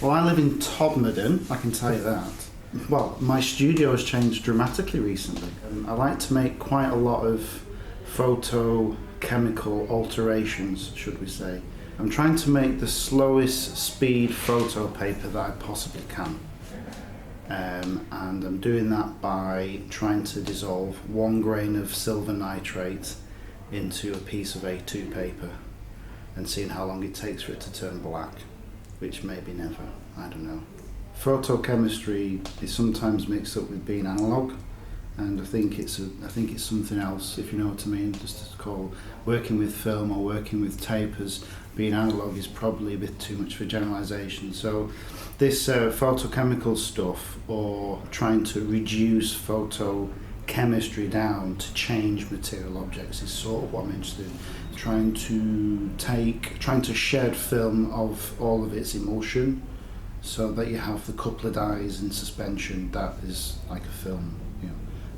Well, I live in Todmorden, I can tell you that. Well, my studio has changed dramatically recently. I like to make quite a lot of photochemical alterations, should we say. I'm trying to make the slowest speed photo paper that I possibly can. And I'm doing that by trying to dissolve 1 grain of silver nitrate into a piece of A2 paper and seeing how long it takes for it to turn black, which maybe never, I don't know. Photochemistry is sometimes mixed up with being analog, and I think it's something else, if you know what I mean. Just to call working with film or working with tape as being analog is probably a bit too much for generalisation. So this photochemical stuff, or trying to reduce photochemistry down to change material objects, is sort of what I'm interested in. Trying to shed film of all of its emulsion, so that you have the coupler dyes in suspension that is like a film. You know,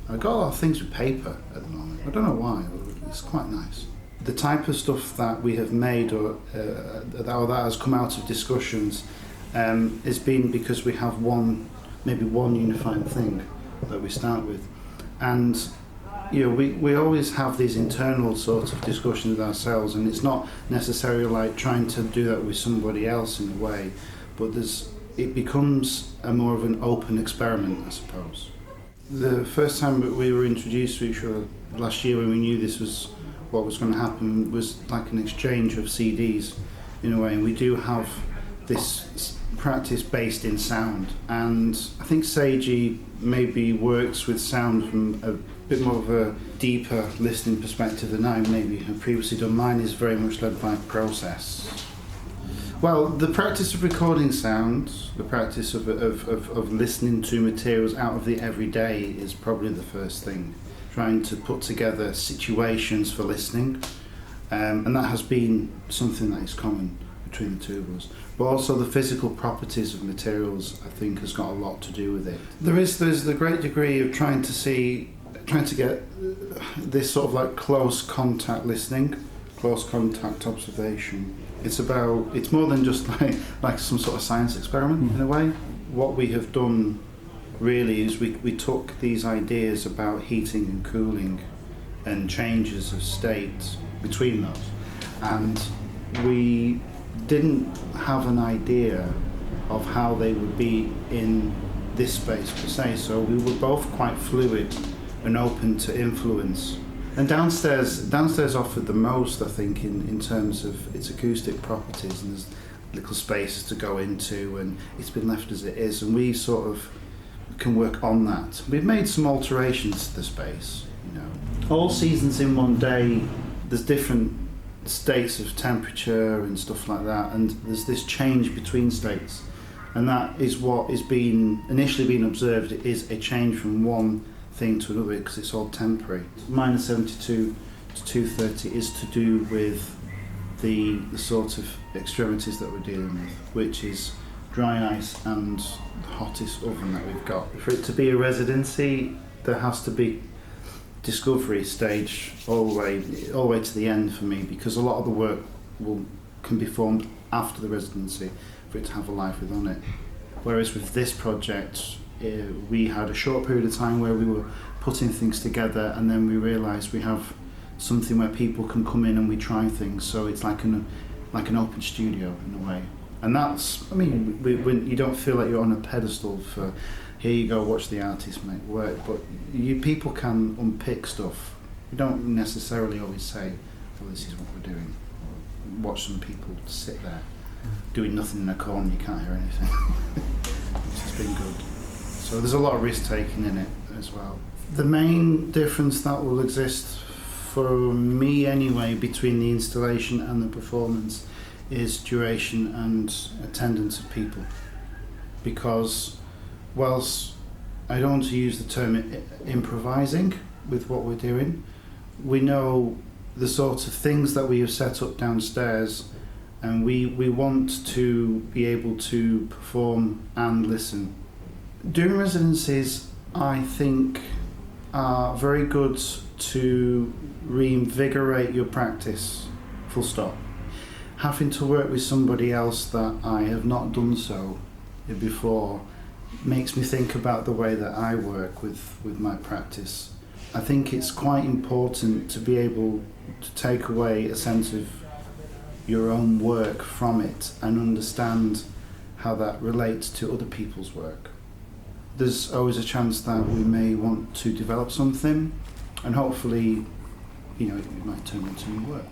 I've got a lot of things with paper at the moment. I don't know why, but it's quite nice. The type of stuff that we have made or that has come out of discussions has been because we have maybe one unifying thing that we start with, and you know, we always have these internal sort of discussions with ourselves, and it's not necessarily like trying to do that with somebody else in a way, but it becomes a more of an open experiment, I suppose. The first time that we were introduced to each other last year, when we knew this was what was going to happen, was like an exchange of CDs in a way, and we do have this practice based in sound, and I think Seiji maybe works with sound from a bit more of a deeper listening perspective than I maybe have previously done. Mine is very much led by process. Well, the practice of recording sound, the practice of listening to materials out of the everyday is probably the first thing. Trying to put together situations for listening, and that has been something that is common between the two of us. But also the physical properties of materials, I think, has got a lot to do with it. There's the great degree of trying to get this sort of like close contact listening, close contact observation. It's more than just like some sort of science experiment in a way. What we have done really is we took these ideas about heating and cooling and changes of state between those, and we didn't have an idea of how they would be in this space per se, so we were both quite fluid and open to influence. And downstairs offered the most, I think, in terms of its acoustic properties, and there's little spaces to go into, and it's been left as it is, and we sort of can work on that. We've made some alterations to the space, you know. All seasons in one day, there's different states of temperature and stuff like that, and there's this change between states, and that is what is initially being observed, is a change from one thing to another, because it's all temporary. Minus 72 to 230 is to do with the sort of extremities that we're dealing with, which is dry ice and the hottest oven that we've got. For it to be a residency, there has to be discovery stage all the way to the end for me, because a lot of the work can be formed after the residency for it to have a life within it. Whereas with this project, we had a short period of time where we were putting things together, and then we realised we have something where people can come in and we try things, so it's like an open studio in a way. And that's, I mean, when you don't feel like you're on a pedestal for, here you go, watch the artist make work, but people can unpick stuff. You don't necessarily always say, well, this is what we're doing. Watch some people sit there doing nothing in a corner, you can't hear anything. Which has been good. So there's a lot of risk taking in it as well. The main difference that will exist for me anyway between the installation and the performance is duration and attendance of people, because whilst I don't want to use the term improvising with what we're doing, we know the sorts of things that we have set up downstairs, and we want to be able to perform and listen. Doing residencies, I think, are very good to reinvigorate your practice, full stop. Having to work with somebody else that I have not done so before makes me think about the way that I work with my practice. I think it's quite important to be able to take away a sense of your own work from it and understand how that relates to other people's work. There's always a chance that we may want to develop something, and hopefully, it might turn into new work.